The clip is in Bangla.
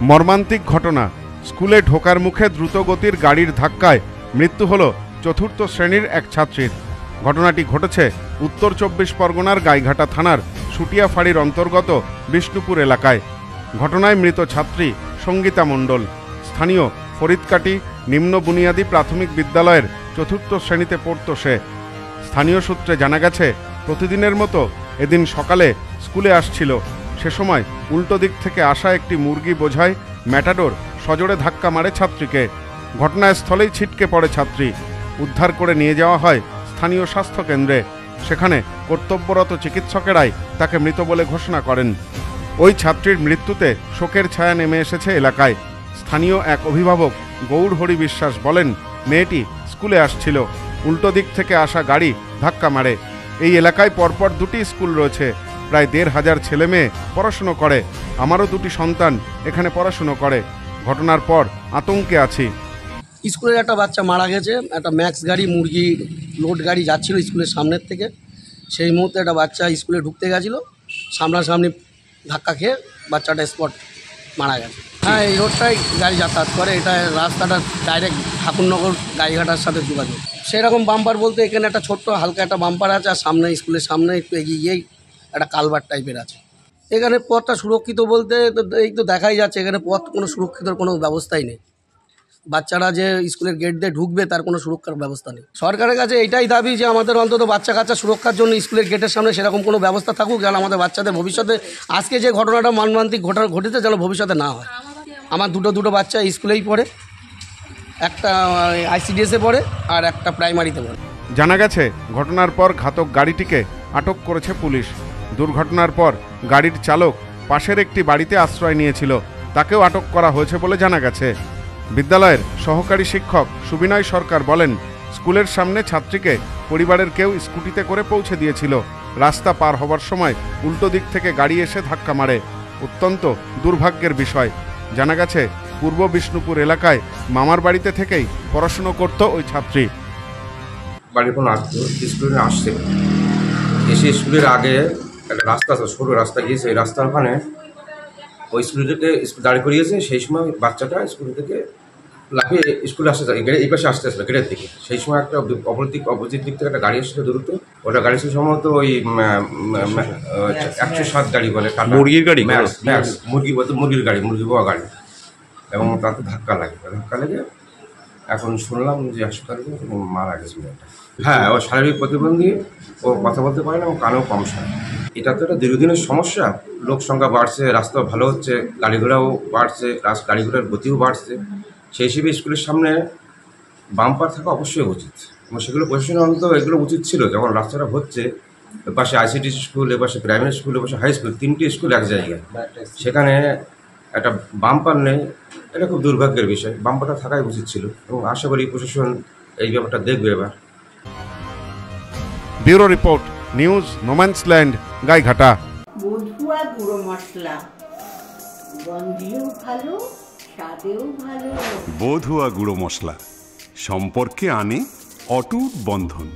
মর্মান্তিক ঘটনা। স্কুলে ঢোকার মুখে দ্রুতগতির গাড়ির ধাক্কায় মৃত্যু হল চতুর্থ শ্রেণীর এক ছাত্রীর। ঘটনাটি ঘটেছে উত্তর 24 পরগনার গাইঘাটা থানার সুটিয়াফাড়ির অন্তর্গত বিষ্ণুপুর এলাকায়। ঘটনায় মৃত ছাত্রী সঙ্গীতা মণ্ডল স্থানীয় ফরিদকাটি নিম্ন বুনিয়াদী প্রাথমিক বিদ্যালয়ের চতুর্থ শ্রেণীতে পড়ত সে। স্থানীয় সূত্রে জানা গেছে, প্রতিদিনের মতো এদিন সকালে স্কুলে আসছিল। সে সময় উল্টো দিক থেকে আসা একটি মুরগি বোঝাই ম্যাটাডোর সজোরে ধাক্কা মারে ছাত্রীকে। ঘটনাস্থলেই ছিটকে পড়ে ছাত্রী। উদ্ধার করে নিয়ে যাওয়া হয় স্থানীয় স্বাস্থ্য কেন্দ্রে। সেখানে কর্তব্যরত চিকিৎসকেরাই তাকে মৃত বলে ঘোষণা করেন। ওই ছাত্রীর মৃত্যুতে শোকের ছায়া নেমে এসেছে এলাকায়। স্থানীয় এক অভিভাবক গৌর হরি বিশ্বাস বলেন, মেয়েটি স্কুলে আসছিল, উল্টো দিক থেকে আসা গাড়ি ধাক্কা মারে। এই এলাকায় পরপর দুটি স্কুল রয়েছে, প্রায় 1,500 ছেলে মেয়ে পড়াশুনো করে। আমারও দুটি সন্তান এখানে পড়াশুনো করে। ঘটনার পর আতঙ্কে আছি। স্কুলের একটা বাচ্চা মারা গেছে, একটা ম্যাক্স গাড়ি মুরগি লোড গাড়ি যাচ্ছিল স্কুলের সামনের থেকে। সেই মুহূর্তে একটা বাচ্চা স্কুলে ঢুকতে গেছিলো, সামনাসামনি ধাক্কা খেয়ে বাচ্চাটা স্পট মারা গেছে। হ্যাঁ, এই রোডটাই গাড়ি যাতায়াত করে। এটা রাস্তাটা ডাইরেক্ট ঠাকুরনগর গাইঘাটার সাথে যোগাযোগ। সেরকম বাম্পার বলতে এখানে একটা ছোট্ট হালকা একটা বাম্পার আছে, আর সামনে স্কুলের সামনে একটু এগিয়ে গিয়েই একটা কালভার্ট টাইপের আছে। এখানে পথটা সুরক্ষিত বলতে এই তো দেখাই যাচ্ছে, এখানে পথ কোনো সুরক্ষিতর কোনো ব্যবস্থাই নেই। বাচ্চারা যে স্কুলের গেট দিয়ে ঢুকবে তার কোনো সুরক্ষার ব্যবস্থা নেই। সরকারের কাছে এটাই দাবি যে আমাদের অন্তত বাচ্চা কাচ্চা সুরক্ষার জন্য স্কুলের গেটের সামনে সেরকম কোনো ব্যবস্থা থাকুক, যেন আমাদের বাচ্চাদের ভবিষ্যতে আজকে যে ঘটনাটা মর্মান্তিক ঘটেছে যেন ভবিষ্যতে না হয়। আমার দুটো বাচ্চা স্কুলেই পড়ে, একটা ICDS-এ পড়ে আর একটা প্রাইমারিতে পড়ে। জানা গেছে, ঘটনার পর ঘাতক গাড়িটিকে আটক করেছে পুলিশ। দুর্ঘটনার পর গাড়ির চালক পাশের একটি বাড়িতে আশ্রয় নিয়েছিল, তাকেও আটক করা হয়েছে বলে জানা গেছে। বিদ্যালয়ের সহকারী শিক্ষক সুবিনয় সরকার বলেন, স্কুলের সামনে ছাত্রীকে পরিবারের কেউ স্কুটিতে করে পৌঁছে দিয়েছিল। রাস্তা পার হবার সময় উল্টো দিক থেকে গাড়ি এসে ধাক্কা মারে। অত্যন্ত দুর্ভাগ্যের বিষয়। জানা গেছে, পূর্ব বিষ্ণুপুর এলাকায় মামার বাড়িতে থেকেই পড়াশুনো করত ওই ছাত্রী। বাড়ির কোনো স্কুলে আসছে, এসে স্কুলের আগে একটা রাস্তা আছে, সরু রাস্তা গিয়েছে। এই রাস্তার ওখানে ওই স্কুল থেকে দাঁড়ি করিয়েছে। সেই সময় বাচ্চাটা স্কুল থেকে লাফিয়ে স্কুলে আসতে এই পাশে আসতে আসলো গেটের দিকে। সেই সময় একটা অপোজিট দিক থেকে একটা গাড়ি এসেছিল দ্রুত। ওটা গাড়ি ছিল সম্ভবত ওই 107 গাড়ি বলে, মুরগির গাড়ি, মুরগির গাড়ি, মুরগি পাওয়া গাড়ি। এবং তাতে ধাক্কা লেগে এখন শুনলাম যে হাসপাতালে মারা গেছে মেয়েটা। হ্যাঁ, ও শারীরিক প্রতিবন্ধী, ও কথা বলতে পারে না, ও কানেও কম শোনে। এটা তো একটা দীর্ঘদিনের সমস্যা। লোক সংখ্যা বাড়ছে, রাস্তা ভালো হচ্ছে, গাড়ি ঘোড়াও বাড়ছে, গাড়ি ঘোড়ার গতিও বাড়ছে। সেই হিসেবে স্কুলের সামনে বাম্পার থাকা অবশ্যই উচিত, এবং সেগুলো প্রশাসনের অন্তত এগুলো উচিত ছিল। যখন রাস্তাটা হচ্ছে, এপাশে ICDS স্কুল, এপাশে প্রাইমারি স্কুল, এপাশে হাই স্কুল, 3টি স্কুল এক জায়গায়, সেখানে একটা বাম্পার নেই। এটা খুব দুর্ভাগ্যের বিষয়। বাম্পারটা থাকাই উচিত ছিল, এবং আশা করি প্রশাসন এই ব্যাপারটা দেখবে এবার। Bureau report, news no man's land, Gaighata. বধুয়া গুঁড়ো মশলা, গন্ধেও ভালো, স্বাদেও ভালো। বধুয়া গুঁড়ো মশলা সম্পর্কে আনে অটুট বন্ধন।